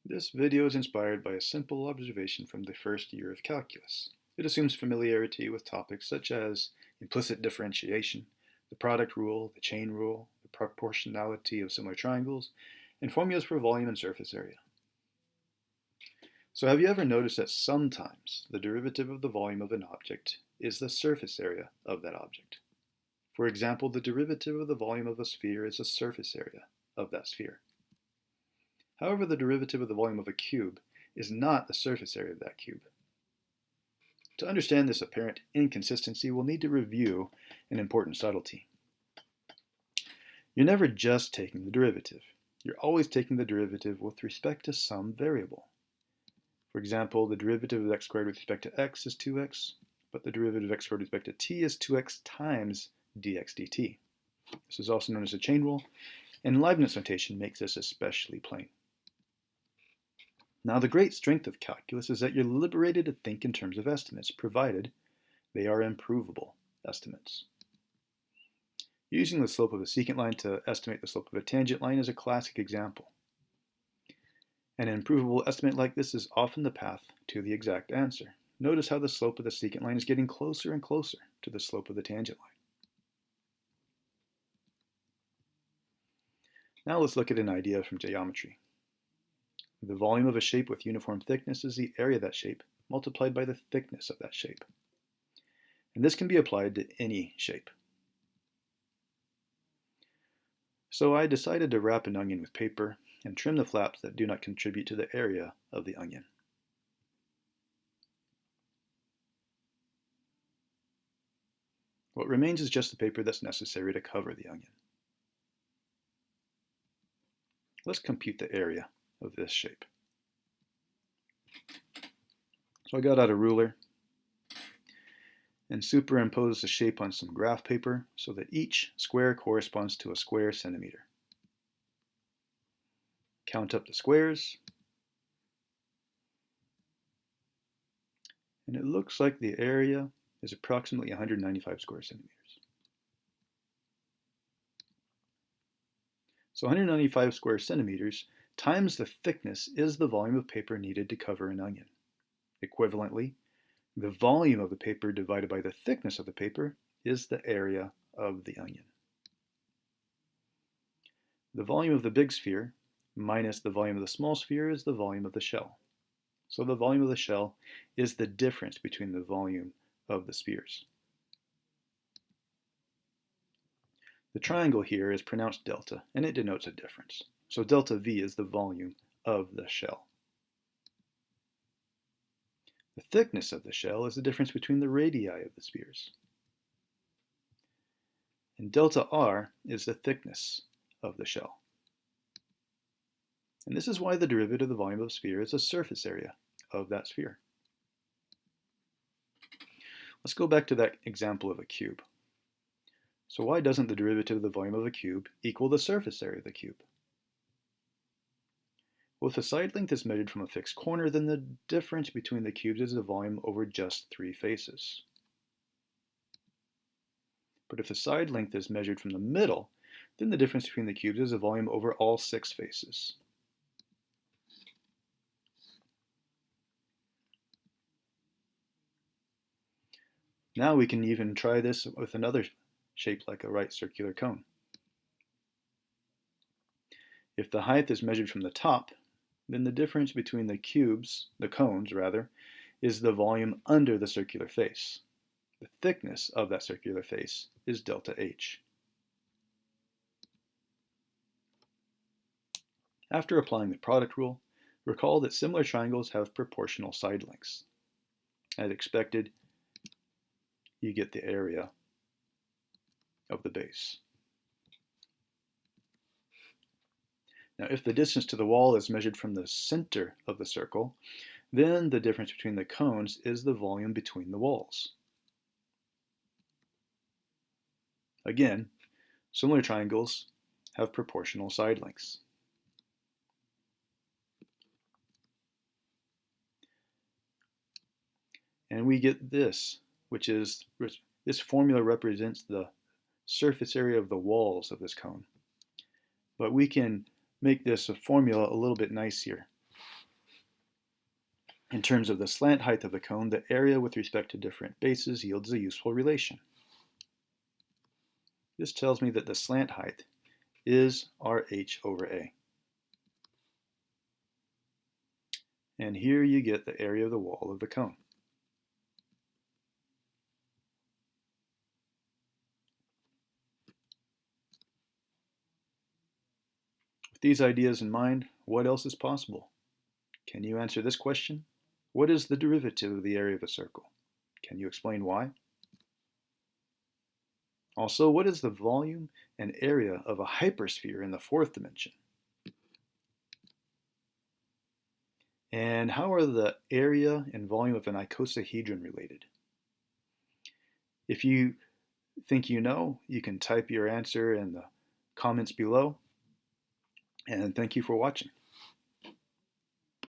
This video is inspired by a simple observation from the first year of calculus. It assumes familiarity with topics such as implicit differentiation, the product rule, the chain rule, the proportionality of similar triangles, and formulas for volume and surface area. So have you ever noticed that sometimes the derivative of the volume of an object is the surface area of that object? For example, the derivative of the volume of a sphere is the surface area of that sphere. However, the derivative of the volume of a cube is not the surface area of that cube. To understand this apparent inconsistency, we'll need to review an important subtlety. You're never just taking the derivative. You're always taking the derivative with respect to some variable. For example, the derivative of x squared with respect to x is 2x, but the derivative of x squared with respect to t is 2x times dx dt. This is also known as a chain rule, and Leibniz notation makes this especially plain. Now, the great strength of calculus is that you're liberated to think in terms of estimates, provided they are improvable estimates. Using the slope of a secant line to estimate the slope of a tangent line is a classic example. An improvable estimate like this is often the path to the exact answer. Notice how the slope of the secant line is getting closer and closer to the slope of the tangent line. Now let's look at an idea from geometry. The volume of a shape with uniform thickness is the area of that shape multiplied by the thickness of that shape. And this can be applied to any shape. So I decided to wrap an onion with paper and trim the flaps that do not contribute to the area of the onion. What remains is just the paper that's necessary to cover the onion. Let's compute the area of this shape. So I got out a ruler and superimposed the shape on some graph paper so that each square corresponds to a square centimeter. Count up the squares, and it looks like the area is approximately 195 square centimeters. So 195 square centimeters times the thickness is the volume of paper needed to cover an onion. Equivalently, the volume of the paper divided by the thickness of the paper is the area of the onion. The volume of the big sphere minus the volume of the small sphere is the volume of the shell. So the volume of the shell is the difference between the volume of the spheres. The triangle here is pronounced delta, and it denotes a difference. So delta V is the volume of the shell. The thickness of the shell is the difference between the radii of the spheres. And delta R is the thickness of the shell. And this is why the derivative of the volume of a sphere is the surface area of that sphere. Let's go back to that example of a cube. So why doesn't the derivative of the volume of a cube equal the surface area of the cube? Well, if the side length is measured from a fixed corner, then the difference between the cubes is the volume over just 3 faces. But if the side length is measured from the middle, then the difference between the cubes is the volume over all 6 faces. Now we can even try this with another shape like a right circular cone. If the height is measured from the top, then the difference between the cones, is the volume under the circular face. The thickness of that circular face is delta H. After applying the product rule, recall that similar triangles have proportional side lengths. As expected, you get the area of the base. Now, if the distance to the wall is measured from the center of the circle, then the difference between the cones is the volume between the walls. Again, similar triangles have proportional side lengths. And we get this, this formula represents the surface area of the walls of this cone. But we can make this a formula a little bit nicer. In terms of the slant height of the cone, the area with respect to different bases yields a useful relation. This tells me that the slant height is RH over A. And here you get the area of the wall of the cone. With these ideas in mind, what else is possible? Can you answer this question? What is the derivative of the area of a circle? Can you explain why? Also, what is the volume and area of a hypersphere in the fourth dimension? And how are the area and volume of an icosahedron related? If you think you know, you can type your answer in the comments below. And thank you for watching.